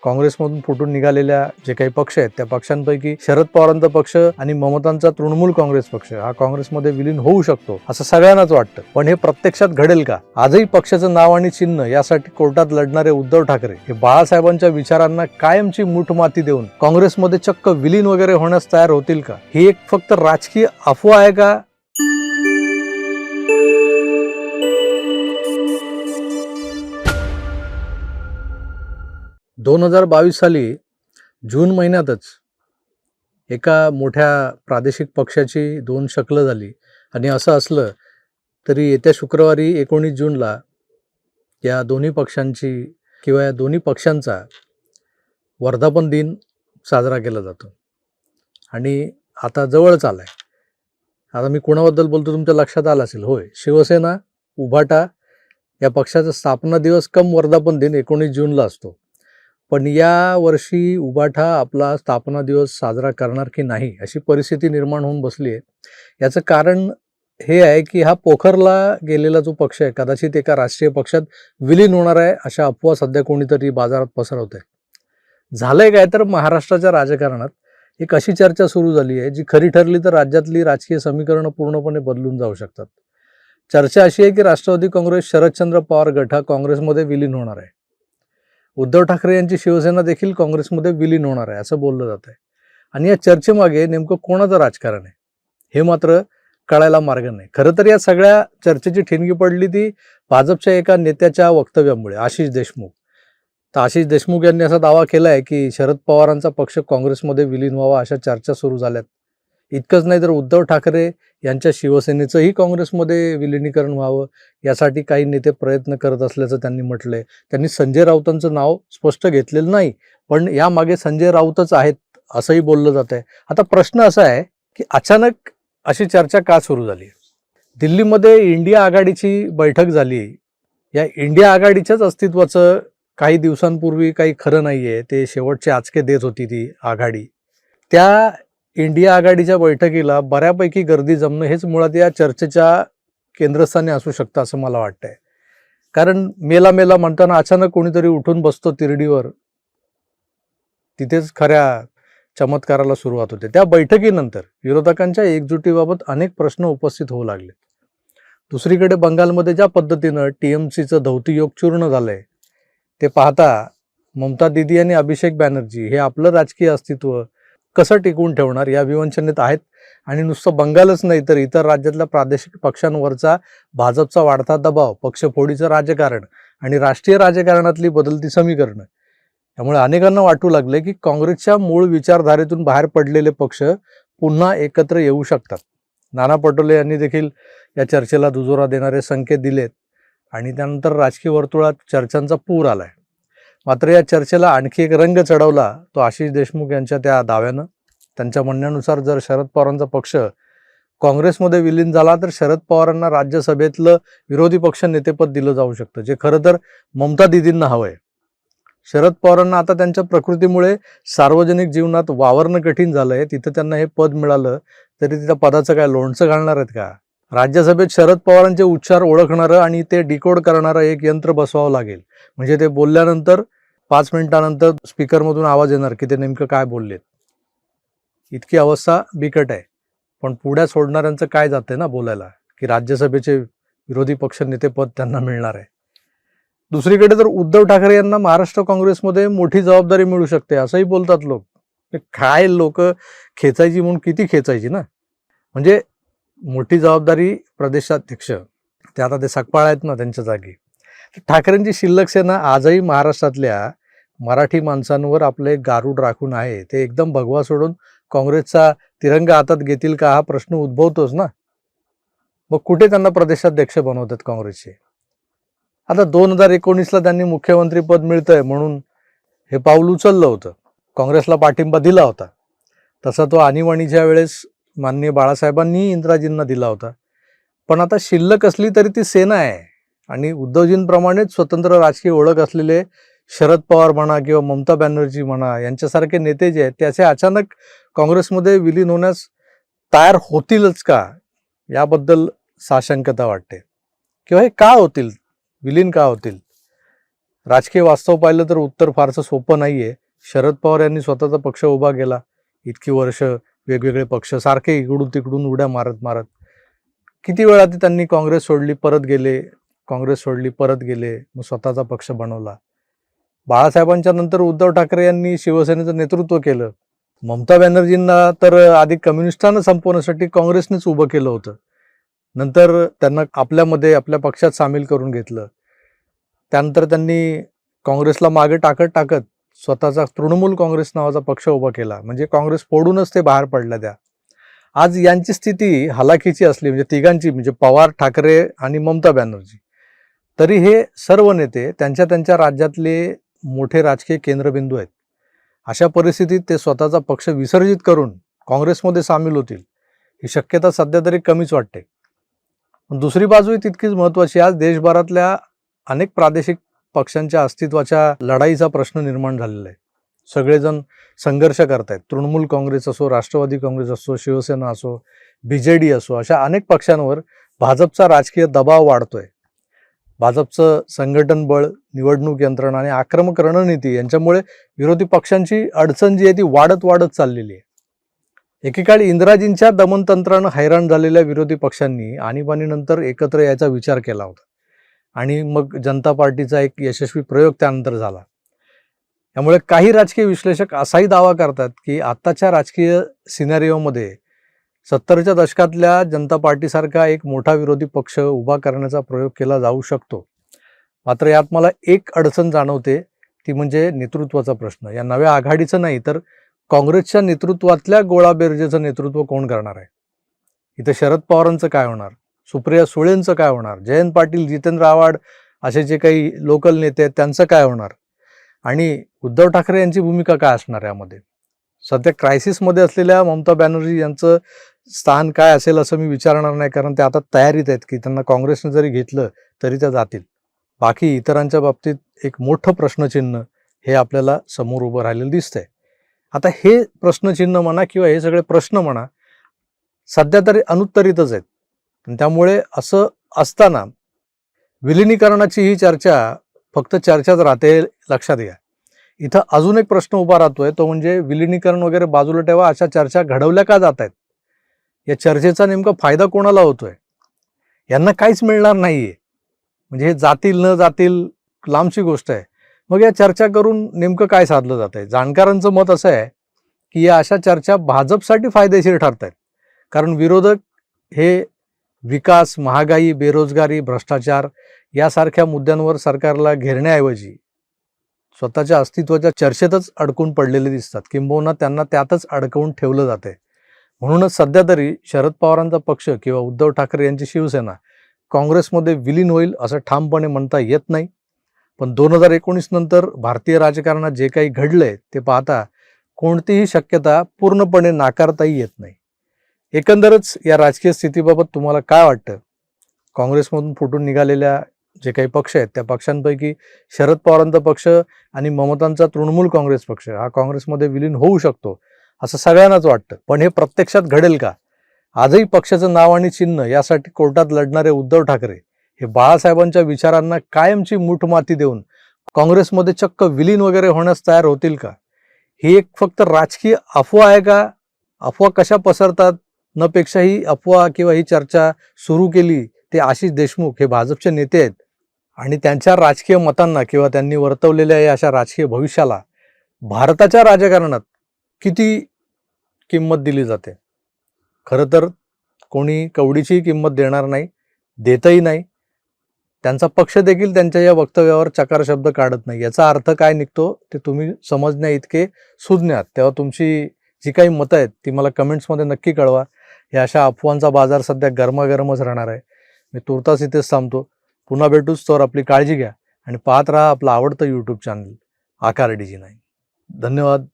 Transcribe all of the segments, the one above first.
काँग्रेसमधून फुटून निघालेल्या जे काही पक्ष आहेत त्या पक्षांपैकी शरद पवारांचा पक्ष आणि ममतांचा तृणमूल काँग्रेस पक्ष हा काँग्रेसमध्ये विलीन होऊ शकतो असं सगळ्यांनाच वाटतं. पण हे प्रत्यक्षात घडेल का? आजही पक्षाचं नाव आणि चिन्ह यासाठी कोर्टात लढणारे उद्धव ठाकरे हे बाळासाहेबांच्या विचारांना कायमची मूठमाती देऊन काँग्रेसमध्ये चक्क विलीन वगैरे होण्यास तयार होतील का? ही एक फक्त राजकीय अफवा आहे का? दोन 2022 साली जून महिन्यातच एका मोठ्या प्रादेशिक पक्षाची 2 शकलं झाली. आणि असं असलं तरी येत्या शुक्रवारी 19 जूनला या दोन्ही पक्षांची किंवा या दोन्ही पक्षांचा वर्धापन दिन साजरा केला जातो. आणि आता जवळच आला आहे. आता मी कोणाबद्दल बोलतो तुमच्या लक्षात आलं असेल. होय, शिवसेना उभाटा या पक्षाचा स्थापना दिवस कम वर्धापन दिन 19 जूनला असतो. पण या वर्षी उभाटा आपला स्थापना दिवस साजरा करणार की नाही अशी परिस्थिती निर्माण होऊन बसली आहे. याचं कारण हे आहे की हा पोखरला गेलेला जो पक्ष आहे कदाचित एका राष्ट्रीय पक्षात विलीन होणार आहे अशा अफवा सध्या कोणीतरी बाजारात पसरवत आहे. झालंय काय तर महाराष्ट्राच्या राजकारणात एक अशी चर्चा सुरू झाली आहे जी खरी ठरली तर राज्यातली राजकीय समीकरणं पूर्णपणे बदलून जाऊ शकतात. चर्चा अशी आहे की राष्ट्रवादी काँग्रेस शरदचंद्र पवार गट हा काँग्रेसमध्ये विलीन होणार आहे. उद्धव ठाकरे यांची शिवसेना देखील काँग्रेसमध्ये विलीन होणार आहे असं बोललं जात आहे. आणि या चर्चेमागे नेमकं कोणाचं राजकारण आहे हे मात्र कळायला मार्ग नाही. खरं तर या सगळ्या चर्चेची ठिणगी पडली ती भाजपच्या एका नेत्याच्या वक्तव्यामुळे, आशिष देशमुख. तर आशिष देशमुख यांनी असा दावा केला आहे की शरद पवारांचा पक्ष काँग्रेसमध्ये विलीन व्हावा अशा चर्चा सुरू झाल्यात. इतकंच नाही तर उद्धव ठाकरे यांच्या शिवसेनेचंही काँग्रेसमध्ये विलिनीकरण व्हावं यासाठी काही नेते प्रयत्न करत असल्याचं त्यांनी म्हटलंय. त्यांनी संजय राऊतांचं नाव स्पष्ट घेतलेलं नाही, पण यामागे संजय राऊतच आहेत असंही बोललं जात आहे. आता प्रश्न असा आहे की अचानक अशी चर्चा का सुरू झाली? दिल्लीमध्ये इंडिया आघाडीची बैठक झाली. या इंडिया आघाडीच्याच अस्तित्वाचं काही दिवसांपूर्वी काही खरं नाही आहे, ते शेवटचे आचके देत होती ती आघाडी. त्या इंडिया आघाडीच्या बैठकीला बऱ्यापैकी गर्दी जमणं हेच मुळात या चर्चेच्या केंद्रस्थानी असू शकतं असं मला वाटतंय. कारण मेला मेला म्हणताना अचानक कोणीतरी उठून बसतो तिरडीवर, तिथेच खऱ्या चमत्काराला सुरुवात होते. त्या बैठकीनंतर विरोधकांच्या एकजुटीबाबत अनेक प्रश्न उपस्थित होऊ लागले. दुसरीकडे बंगालमध्ये ज्या पद्धतीनं TMCचं धौती योग चूर्ण झालंय ते पाहता ममता दीदी आणि अभिषेक बॅनर्जी हे आपलं राजकीय अस्तित्व कसं टिकवून ठेवणार या विवंचनेत आहेत. आणि नुसतं बंगालच नाही तर इतर राज्यातल्या प्रादेशिक पक्षांवरचा भाजपचा वाढता दबाव, पक्षफोडीचं राजकारण आणि राष्ट्रीय राजकारणातली बदलती समीकरणं त्यामुळे अनेकांना वाटू लागले की काँग्रेसच्या मूळ विचारधारेतून बाहेर पडलेले पक्ष पुन्हा एकत्र येऊ शकतात. नाना पटोले यांनी देखील या चर्चेला दुजोरा देणारे संकेत दिलेत आणि त्यानंतर राजकीय वर्तुळात चर्चांचा पूर आलाय. मात्र या चर्चेला आणखी एक रंग चढवला तो आशिष देशमुख यांच्या त्या दाव्यानं. त्यांच्या म्हणण्यानुसार जर शरद पवारांचा पक्ष काँग्रेसमध्ये विलीन झाला तर शरद पवारांना राज्यसभेतलं विरोधी पक्ष नेतेपद दिलं जाऊ शकतं, जे खरं तर ममता दीदींना हवंय. शरद पवारांना आता त्यांच्या प्रकृतीमुळे सार्वजनिक जीवनात वावरणं कठीण झालंय. तिथं त्यांना हे पद मिळालं तरी त्या पदाचं काय लोणचं घालणार आहेत का? राज्यसभेत शरद पवारांचे उच्चार ओळखणारं आणि ते डिकोड करणारं एक यंत्र बसवावं लागेल. म्हणजे ते बोलल्यानंतर 5 मिनिटानंतर स्पीकरमधून आवाज येणार की ते नेमकं काय बोललेत. इतकी अवस्था बिकट आहे. पण पुढ्या सोडणाऱ्यांचं काय जातंय ना बोलायला की राज्यसभेचे विरोधी पक्ष नेतेपद त्यांना मिळणार आहे. दुसरीकडे तर उद्धव ठाकरे यांना महाराष्ट्र काँग्रेसमध्ये मोठी जबाबदारी मिळू शकते असंही बोलतात लोक. काय लोक खेचायची म्हणून किती खेचायची ना. म्हणजे मोठी जबाबदारी प्रदेशाध्यक्ष, ते आता ते सकपाळ आहेत ना त्यांच्या जागी. ठाकरेंची शिल्लक सेना आजही महाराष्ट्रातल्या मराठी माणसांवर आपले गारूड राखून आहे. ते एकदम भगवा सोडून काँग्रेसचा तिरंगा हातात घेतील का हा प्रश्न उद्भवतोच ना. मग कुठे त्यांना प्रदेशाध्यक्ष बनवतात काँग्रेसचे? आता 2019ला त्यांनी मुख्यमंत्री पद मिळतंय म्हणून हे पाऊल उचललं होतं, काँग्रेसला पाठिंबा दिला होता. तसा तो आणीबाणीच्या वेळेस माननीय बाळासाहेबांनी इंदिराजींना दिला होता. पण आता शिल्लक असली तरी ती सेना आहे आणि उद्धवजींप्रमाणेच स्वतंत्र राजकीय ओळख असलेले शरद पवार म्हणा किंवा ममता बॅनर्जी म्हणा यांच्यासारखे नेते जे आहेत त्याचे अचानक काँग्रेसमध्ये विलीन होण्यास तयार होतीलच का याबद्दल साशंकता वाटते. किंवा हे का होतील, विलीन का होतील? राजकीय वास्तव पाहिलं तर उत्तर फारसं सोपं नाही आहे. शरद पवार यांनी स्वतःचा पक्ष उभा केला. इतकी वर्ष वेगवेगळे पक्ष सारखे इकडून तिकडून उड्या मारत मारत किती वेळा ते त्यांनी काँग्रेस सोडली, परत गेले, काँग्रेस सोडली, परत गेले, मग स्वतःचा पक्ष बनवला. बाळासाहेबांच्या नंतर उद्धव ठाकरे यांनी शिवसेनेचं नेतृत्व केलं. ममता बॅनर्जींना तर आधी कम्युनिस्टांना संपवण्यासाठी काँग्रेसनेच उभं केलं होतं. नंतर त्यांना आपल्या पक्षात सामील करून घेतलं. त्यानंतर त्यांनी काँग्रेसला मागे टाकत स्वतःचा तृणमूल काँग्रेस नावाचा पक्ष उभा केला. म्हणजे काँग्रेस फोडूनच ते बाहेर पडल्या त्या. आज यांची स्थिती हलाखीची असली, म्हणजे तिघांची, म्हणजे पवार, ठाकरे आणि ममता बॅनर्जी, तरी हे सर्व नेते त्यांच्या राज्यातले मोठे राजकीय केंद्रबिंदू आहेत. अशा परिस्थितीत ते स्वतःचा पक्ष विसर्जित करून काँग्रेसमध्ये सामील होतील ही शक्यता सध्या तरी कमीच वाटते. दुसरी बाजूही तितकीच महत्त्वाची. आज देशभरातल्या अनेक प्रादेशिक पक्षांच्या अस्तित्वाच्या लढाईचा प्रश्न निर्माण झालेला आहे. सगळेजण संघर्ष करतायत. तृणमूल काँग्रेस असो, राष्ट्रवादी काँग्रेस असो, शिवसेना असो, BJD असो, अशा अनेक पक्षांवर भाजपचा राजकीय दबाव वाढतोय. भाजपचं संघटन बळ, निवडणूक यंत्रणा आणि आक्रमक रणनीती यांच्यामुळे विरोधी पक्षांची अडचण जी आहे ती वाढत चाललेली आहे. एकेकाळी इंदिराजींच्या दमनतंत्रानं हैराण झालेल्या विरोधी पक्षांनी आणीबाणीनंतर एकत्र यायचा विचार केला होता आणि मग जनता पार्टीचा एक यशस्वी प्रयोग त्यानंतर झाला. त्यामुळे काही राजकीय विश्लेषक असाही दावा करतात की आत्ताच्या राजकीय सिनेरिओमध्ये 70च्या दशकातल्या जनता पार्टीसारखा एक मोठा विरोधी पक्ष उभा करण्याचा प्रयोग केला जाऊ शकतो. मात्र यात मला एक अडचण जाणवते, ती म्हणजे नेतृत्वाचा प्रश्न. या नव्या आघाडीचं नाही तर काँग्रेसच्या नेतृत्वातल्या गोळाबेरजेचं नेतृत्व कोण करणार आहे? इथं शरद पवारांचं काय होणार? सुप्रिया सुळेंचं काय होणार? जयंत पाटील, जितेंद्र आव्हाड असे जे काही लोकल नेते आहेत त्यांचं काय होणार? आणि उद्धव ठाकरे यांची भूमिका काय असणार यामध्ये? सध्या क्रायसिसमध्ये असलेल्या ममता बॅनर्जी यांचं स्थान काय असेल असं मी विचारणार नाही, कारण ते आता तयारीत आहेत की त्यांना काँग्रेसने जरी घेतलं तरी त्या जातील. बाकी इतरांच्या बाबतीत एक मोठं प्रश्नचिन्ह हे आपल्याला समोर उभं राहिलेलं दिसतंय. आता हे प्रश्नचिन्ह म्हणा किंवा हे सगळे प्रश्न म्हणा सध्या तरी अनुत्तरितच आहेत. त्यामुळे असं असताना विलिनीकरणाची ही चर्चा फक्त चर्चाच राहते, लक्षात घ्या. इथं अजून एक प्रश्न उभा राहतोय, तो म्हणजे विलिनीकरण वगैरे बाजूला ठेवा, अशा चर्चा घडवल्या का जात आहेत? या चर्चेचा नेमका फायदा कोणाला होतोय? यांना काहीच मिळणार नाहीये. म्हणजे हे जातील न जातील लांबची गोष्ट आहे. मग या चर्चा करून नेमकं काय साधलं जात आहे? जाणकारांचं मत असं आहे की या अशा चर्चा भाजपसाठी फायदेशीर ठरत आहेत. कारण विरोधक हे विकास, महागाई, बेरोजगारी, भ्रष्टाचार यासारख्या मुद्द्यांवर सरकारला घेरण्याऐवजी स्वतःच्या अस्तित्वाच्या चर्चेतच अडकून पडलेले दिसतात, किंबहुना त्यांना त्यातच अडकवून ठेवलं जाते. म्हणूनच सध्या तरी शरद पवारांचा पक्ष किंवा उद्धव ठाकरे यांची शिवसेना काँग्रेसमध्ये विलीन होईल असं ठामपणे म्हणता येत नाही. पण 2019 नंतर भारतीय राजकारणात जे काही घडलंय ते पाहता कोणतीही शक्यता पूर्णपणे नाकारताही येत नाही. एकंदरच या राजकीय स्थितीबाबत तुम्हाला काय वाटतं? काँग्रेसमधून फुटून निघालेल्या जे काही पक्ष आहेत त्या पक्षांपैकी शरद पवारांचा पक्ष आणि ममतांचा तृणमूल काँग्रेस पक्ष हा काँग्रेसमध्ये विलीन होऊ शकतो असं सगळ्यांनाच वाटतं. पण हे प्रत्यक्षात घडेल का? आजही पक्षाचं नाव आणि चिन्ह यासाठी कोर्टात लढणारे उद्धव ठाकरे हे बाळासाहेबांच्या विचारांना कायमची मूठमाती देऊन काँग्रेसमध्ये चक्क विलीन वगैरे होण्यास तयार होतील का? ही एक फक्त राजकीय अफवा आहे का? अफवा कशा पसरतात न पेक्षा ही अफवा किंवा ही चर्चा सुरू केली ते आशिष देशमुख हे भाजपचे नेते आहेत आणि त्यांच्या राजकीय मतांना किंवा त्यांनी वर्तवलेल्या या अशा राजकीय भविष्याला भारताच्या राजकारणात किती किंमत दिली जाते? खरं तर कोणी कवडीचीही किंमत देणार नाही, देतही नाही. त्यांचा पक्ष देखील त्यांच्या या वक्तव्यावर चकार शब्द काढत नाही. याचा अर्थ काय निघतो ते तुम्ही समजण्या इतके सुज्ञ आहात. तेव्हा तुमची जी काही मतं आहेत ती मला कमेंट्समध्ये नक्की कळवा. या अशा अफवांचा बाजार सध्या गरमागरमच राहणार आहे. मी तुर्तास इथेच थांबतो. पुन्हा भेटूच. तर आपली काळजी घ्या आणि पाहत राहा आपलं आवडतं यूट्यूब चॅनल आकार DG9. धन्यवाद.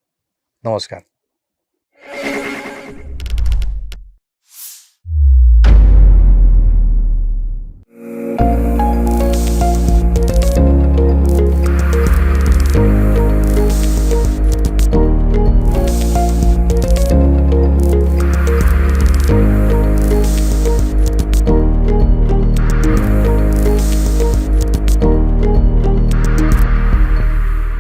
नमस्कार.